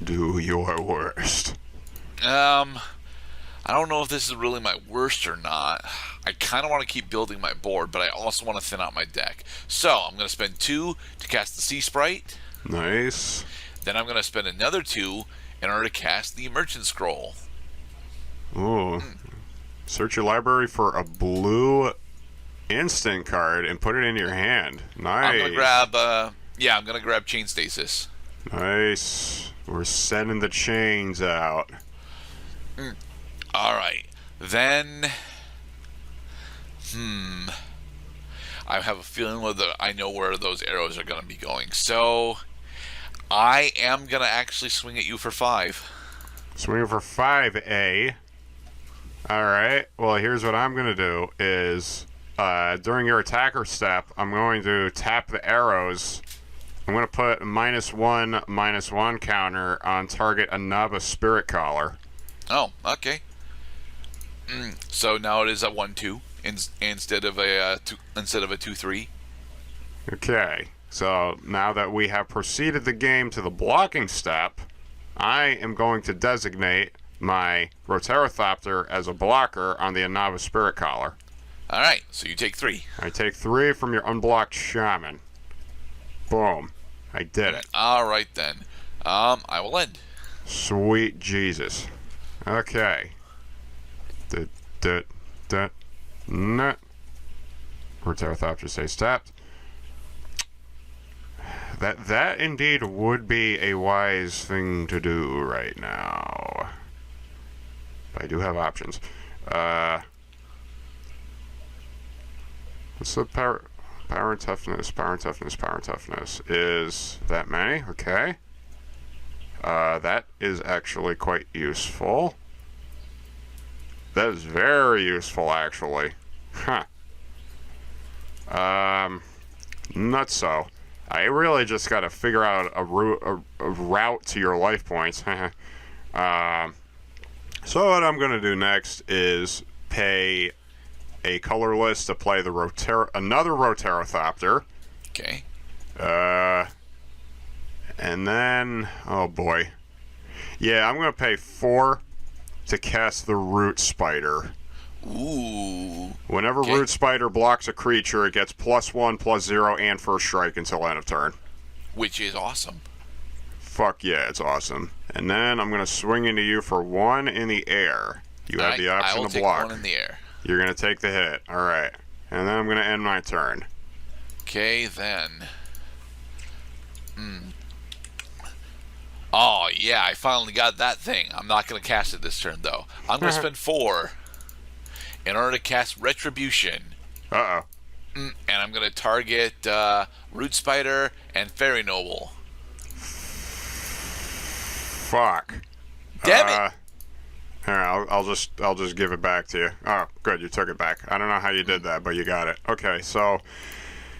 Do your worst. I don't know if this is really my worst or not. I kind of want to keep building my board, but I also want to thin out my deck. So I'm going to spend 2 to cast the Sea Sprite. Nice. Then I'm going to spend another 2 in order to cast the Merchant Scroll. Ooh. Search your library for a blue instant card and put it in your hand. Nice. I'm going to grab, I'm going to grab Chain Stasis. Nice. We're sending the chains out. All right. Then, I have a feeling that I know where those arrows are going to be going. So, I am going to actually swing at you for 5. Swing for 5A. Alright, well here's what I'm going to do is, during your attacker step, I'm going to tap the arrows. I'm going to put -1/-1 counter on target Anaba Spirit Collar. Oh, okay. So now it is a 1/2 instead of a 2/3. Okay, so now that we have proceeded the game to the blocking step, I am going to designate my Roterothopter as a blocker on the Anaba Spirit Collar. Alright, so you take 3. I take 3 from your unblocked Shaman. Boom. I did it. Alright then. I will end. Sweet Jesus. Okay. Nut. Roterothopter stays tapped. That indeed would be a wise thing to do right now. But I do have options. What's the power and toughness? Power and toughness. Power and toughness is that many. Okay. That is actually quite useful. That is very useful, actually. Huh. Nutso. I really just got to figure out a route to your life points. So what I'm going to do next is pay a colorless to play the another Roterothopter. Okay. And then, oh boy. Yeah, I'm going to pay 4 to cast the Root Spider. Ooh. Whenever Okay. Root Spider blocks a creature, it gets +1/+0 and first strike until end of turn. Which is awesome. Fuck yeah, it's awesome. And then I'm going to swing into you for 1 in the air. You have the option to block. I will take 1 in the air. You're going to take the hit. Alright. And then I'm going to end my turn. Okay, then. Oh, yeah, I finally got that thing. I'm not going to cast it this turn, though. I'm going to spend 4 in order to cast Retribution. Uh-oh. And I'm going to target Root Spider and Fairy Noble. Fuck. Damn it! Here, I'll just give it back to you. Oh, good, you took it back. I don't know how you did that, but you got it. Okay, so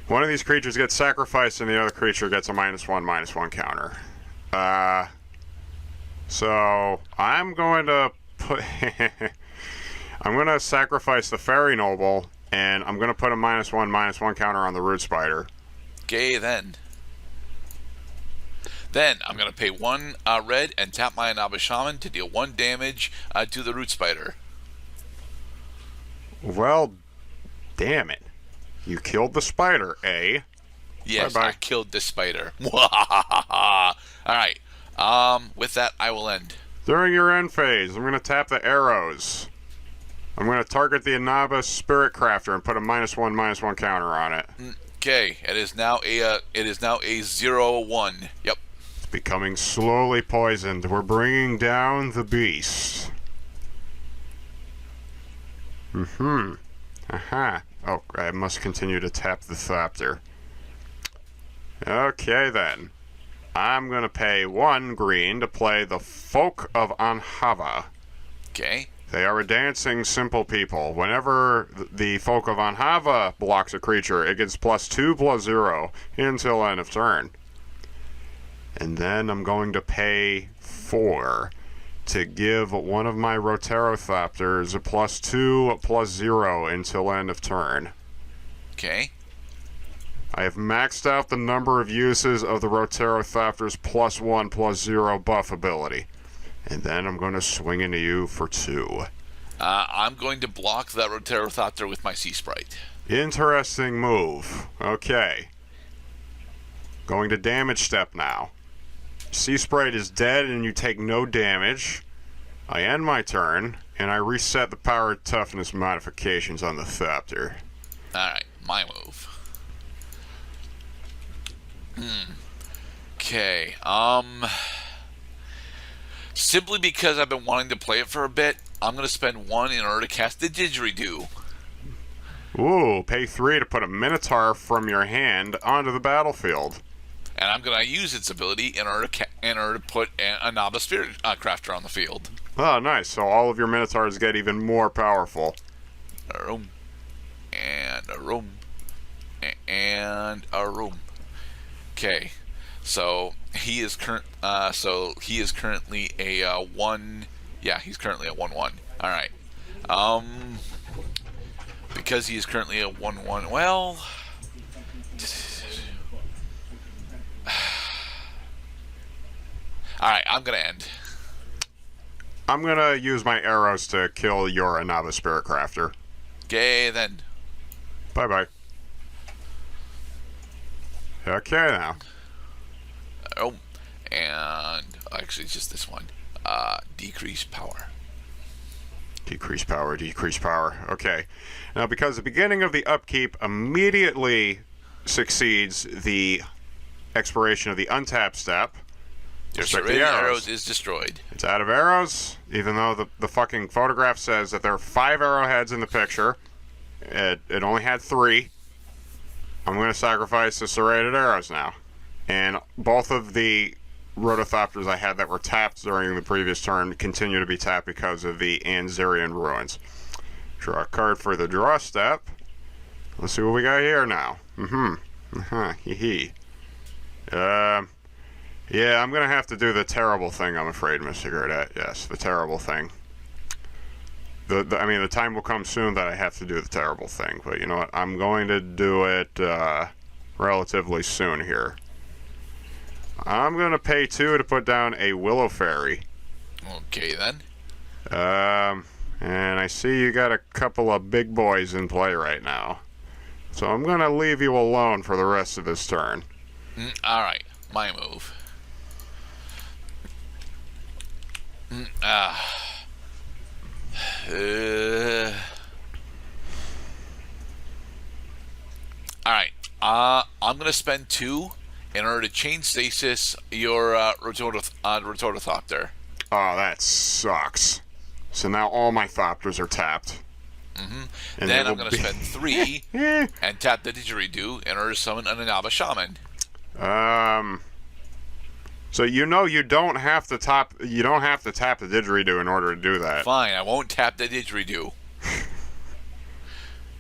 one of these creatures gets sacrificed and the other creature gets a -1/-1 counter. So I'm going to put I'm going to sacrifice the Fairy Noble and I'm going to put a -1/-1 counter on the Root Spider. Okay, then. Then I'm going to pay 1 red and tap my Anaba Shaman to deal 1 damage to the Root Spider. Well, damn it. You killed the spider, eh? Yes, Bye-bye. I killed the spider. Alright. With that, I will end. During your end phase, I'm going to tap the arrows. I'm going to target the Anaba Spirit Crafter and put a -1/-1 counter on it. Okay, it is now a 0/1. Yep. It's becoming slowly poisoned. We're bringing down the beast. Aha. Oh, I must continue to tap the Thopter. Okay, then. I'm going to pay 1 green to play the Folk of Anhava. Okay. They are a dancing, simple people. Whenever the Folk of Anhava blocks a creature, it gets +2/+0 until end of turn. And then I'm going to pay 4 to give one of my Roterothopters a +2/+0 until end of turn. Okay. I have maxed out the number of uses of the Roterothopter's +1/+0 buff ability. And then I'm going to swing into you for 2. I'm going to block that Roterothopter with my Sea Sprite. Interesting move. Okay. Going to damage step now. Sea Sprite is dead and you take no damage. I end my turn, and I reset the power toughness modifications on the Thopter. Alright, my move. Okay, simply because I've been wanting to play it for a bit, I'm going to spend 1 in order to cast the Didgeridoo. Ooh, pay 3 to put a Minotaur from your hand onto the battlefield. And I'm going to use its ability in order to put a Naba Spirit Crafter on the field. Oh, nice. So all of your Minotaurs get even more powerful. A room. And a room. And a room. Okay. So he is currently a 1. Yeah, he's currently a 1/1. All right. Because he is currently a 1/1. Well, all right. I'm gonna end. I'm gonna use my arrows to kill your Anaba Spirit Crafter. Okay, then. Bye bye. Okay now. Oh, and actually, it's just this one. Decrease power. Decrease power, decrease power. Okay. Now, because the beginning of the upkeep immediately succeeds the expiration of the untap step, Your check the serrated arrows. arrows is destroyed. It's out of arrows, even though the fucking photograph says that there are 5 arrowheads in the picture. It only had 3. I'm going to sacrifice the serrated arrows now. And both of the Rotothopters I had that were tapped during the previous turn continue to be tapped because of the Anzarian Ruins. Draw a card for the draw step. Let's see what we got here now. Hee. Yeah, I'm going to have to do the terrible thing, I'm afraid, Mr. Gurdett. Yes, the terrible thing. I mean, the time will come soon that I have to do the terrible thing. But you know what? I'm going to do it relatively soon here. I'm going to pay 2 to put down a Willow Fairy. Okay, then. And I see you got a couple of big boys in play right now. So I'm going to leave you alone for the rest of this turn. All right, my move. All right, I'm going to spend 2 in order to chain stasis your Rotothopter. Oh, that sucks. So now all my Thopters are tapped. And then I'm going to spend 3 and tap the Didgeridoo in order to summon an Anaba Shaman. So you know you don't have to tap the Didgeridoo in order to do that. Fine, I won't tap the Didgeridoo.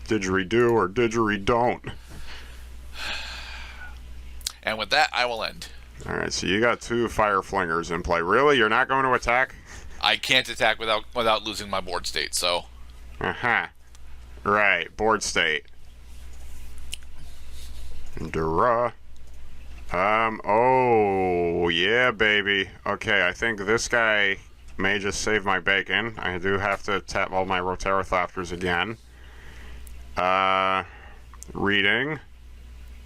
Didgeridoo or Didgeridon't. And with that, I will end. Alright, so you got 2 Fire Flingers in play. Really? You're not going to attack? I can't attack without losing my board state, so... Right, board state. Dura. Oh, yeah, baby. Okay, I think this guy may just save my bacon. I do have to tap all my Roterothopters again. Reading.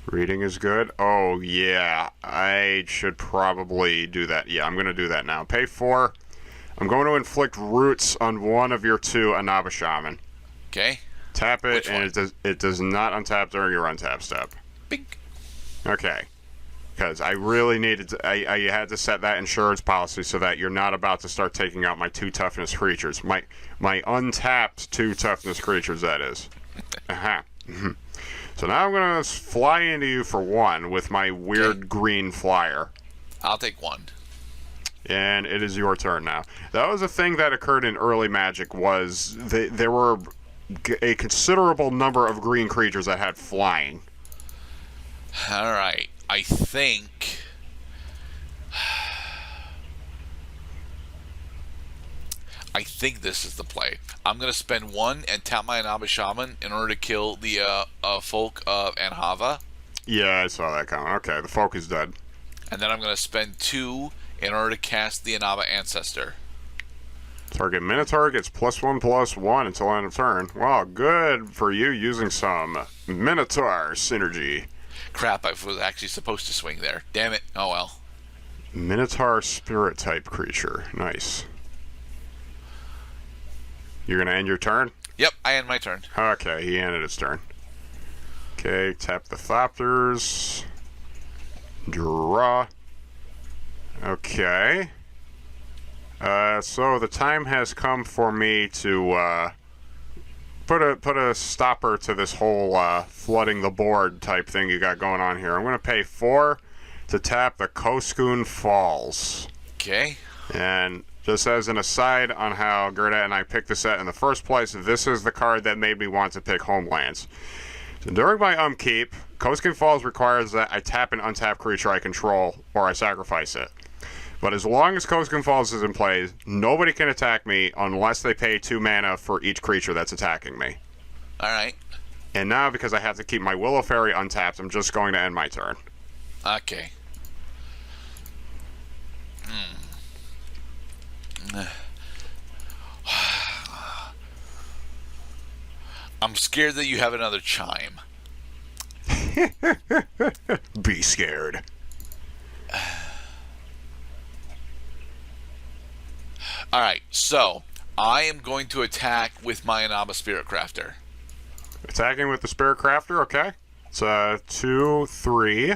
Reading is good. Oh, yeah. I should probably do that. Yeah, I'm going to do that now. Pay 4. I'm going to inflict roots on one of your 2 Anaba Shaman. Okay. Tap it, and it does not untap during your untap step. Bink. Okay. Because I really needed to... I had to set that insurance policy so that you're not about to start taking out my 2 toughness creatures. My untapped 2 toughness creatures, that is. So now I'm going to fly into you for 1 with my weird green flyer. I'll take 1. And it is your turn now. That was a thing that occurred in early Magic, was there were a considerable number of green creatures that had flying. Alright, I think... I think this is the play. I'm going to spend 1 and tap my Anaba Shaman in order to kill the folk of Anhava. Yeah, I saw that coming. Okay, the folk is dead. And then I'm going to spend 2 in order to cast the Inaba Ancestor. Target Minotaur gets +1/+1 until end of turn. Wow, good for you using some Minotaur synergy. Crap, I was actually supposed to swing there. Damn it. Oh well. Minotaur spirit type creature. Nice. You're going to end your turn? Yep, I end my turn. Okay, he ended his turn. Okay, tap the Thopters. Draw. Okay. So the time has come for me to put a stopper to this whole flooding the board type thing you got going on here. I'm going to pay 4 to tap the Koskun Falls. Okay. And just as an aside on how Gerda and I picked the set in the first place, this is the card that made me want to pick Homelands. So during my upkeep, Koskun Falls requires that I tap an untapped creature I control or I sacrifice it. But as long as Koskun Falls is in play, nobody can attack me unless they pay 2 mana for each creature that's attacking me. Alright. And now, because I have to keep my Willow Fairy untapped, I'm just going to end my turn. Okay. I'm scared that you have another chime. Be scared. Alright, so I am going to attack with my Inaba Spirit Crafter. Attacking with the Spirit Crafter, okay. It's 2, 3.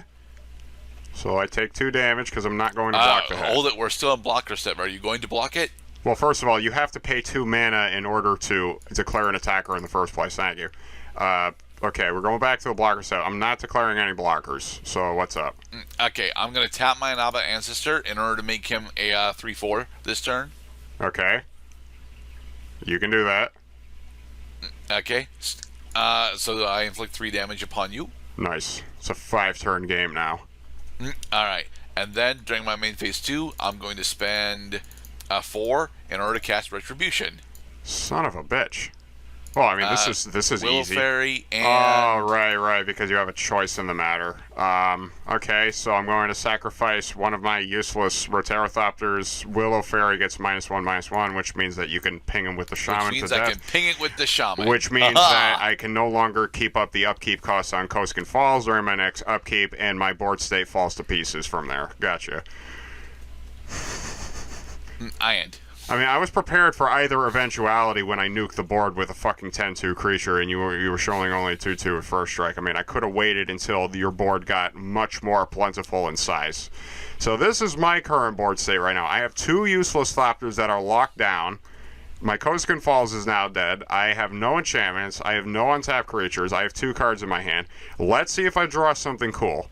So I take 2 damage because I'm not going to block the hit. Hold it, we're still in blocker step. Are you going to block it? Well, first of all, you have to pay 2 mana in order to declare an attacker in the first place. Thank you. Okay, we're going back to the blocker set. I'm not declaring any blockers, so what's up? Okay, I'm going to tap my Inaba Ancestor in order to make him a 3/4 this turn. Okay. You can do that. Okay. So I inflict 3 damage upon you. Nice. It's a 5-turn game now. Alright. And then, during my main phase 2, I'm going to spend 4 in order to cast Retribution. Son of a bitch. Well, I mean, this is Willow easy. Fairy and... Oh, right, because you have a choice in the matter. Okay, so I'm going to sacrifice one of my useless Roterothopters. Willow Fairy gets -1/-1, which means that you can ping him with the Shaman which means to I death. can ping it with the Shaman. Which means that I can no longer keep up the upkeep costs on Koskun Falls during my next upkeep, and my board state falls to pieces from there. Gotcha. I end. I mean, I was prepared for either eventuality when I nuked the board with a fucking 10-2 creature and you were showing only 2/2 at first strike. I mean, I could have waited until your board got much more plentiful in size. So this is my current board state right now. I have 2 useless Thopters that are locked down. My Koskun Falls is now dead. I have no enchantments. I have no untapped creatures. I have 2 cards in my hand. Let's see if I draw something cool.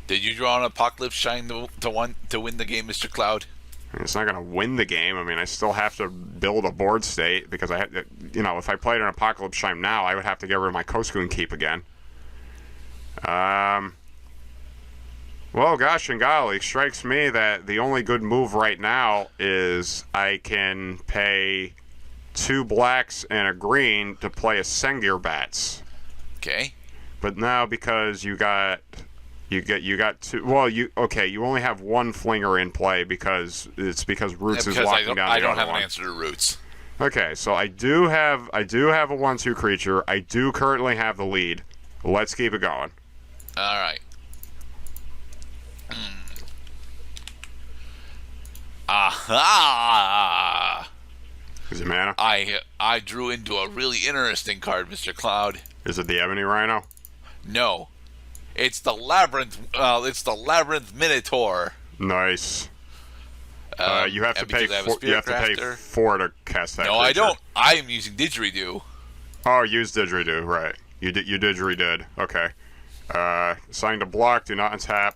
Did you draw an Apocalypse Shine to win the game, Mr. Cloud? It's not going to win the game. I mean, I still have to build a board state because I had, if I played an Apocalypse Chime now, I would have to get rid of my Koskun Keep again. Well, gosh and golly, it strikes me that the only good move right now is I can pay 2 blacks and a green to play a Sengir Bats. Okay. But now because you got 2. Well, you only have 1 flinger in play because Roots is locking down the other one. I don't have an answer to Roots. Okay, so I do have a 1/2 creature. I do currently have the lead. Let's keep it going. All right. Aha! Is it mana? I drew into a really interesting card, Mr. Cloud. Is it the Ebony Rhino? No. It's the Labyrinth. It's the Labyrinth Minotaur. Nice. You have to pay. You have to pay 4 to cast that. No, creature. I don't. I am using Didgeridoo. Oh, use Didgeridoo. Right. You Didgeridoo. Okay. Assign to block. Do not untap.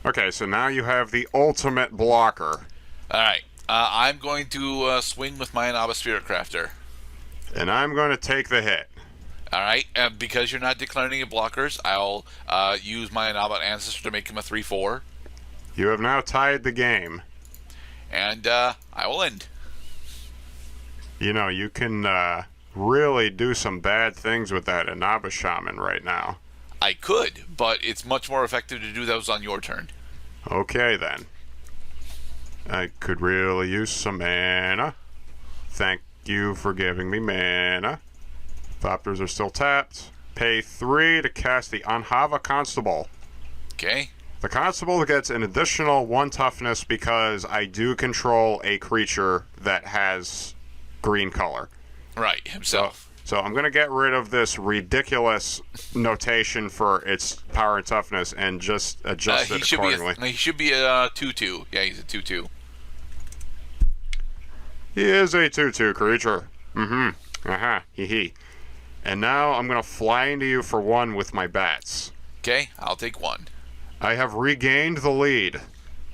Okay, so now you have the ultimate blocker. All right. I'm going to swing with my Inaba Spirit Crafter. And I'm going to take the hit. All right. Because you're not declaring any blockers, I'll use my Inaba Ancestor to make him a 3/4. You have now tied the game. And I will end. You can really do some bad things with that Inaba Shaman right now. I could, but it's much more effective to do those on your turn. Okay, then. I could really use some mana. Thank you for giving me mana. Thopters are still tapped. Pay 3 to cast the Anhava Constable. Okay. The Constable gets an additional 1 toughness because I do control a creature that has green color. Right, himself. So I'm going to get rid of this ridiculous notation for its power and toughness and just adjust it accordingly. He should be a 2/2. Yeah, he's a 2/2. He is a 2/2 creature. Hee. And now I'm going to fly into you for 1 with my bats. Okay, I'll take 1. I have regained the lead.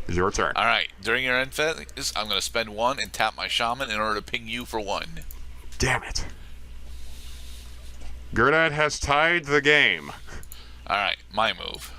It's your turn. All right, during your end phase, I'm going to spend 1 and tap my shaman in order to ping you for 1. Damn it. Gerdad has tied the game. All right, my move.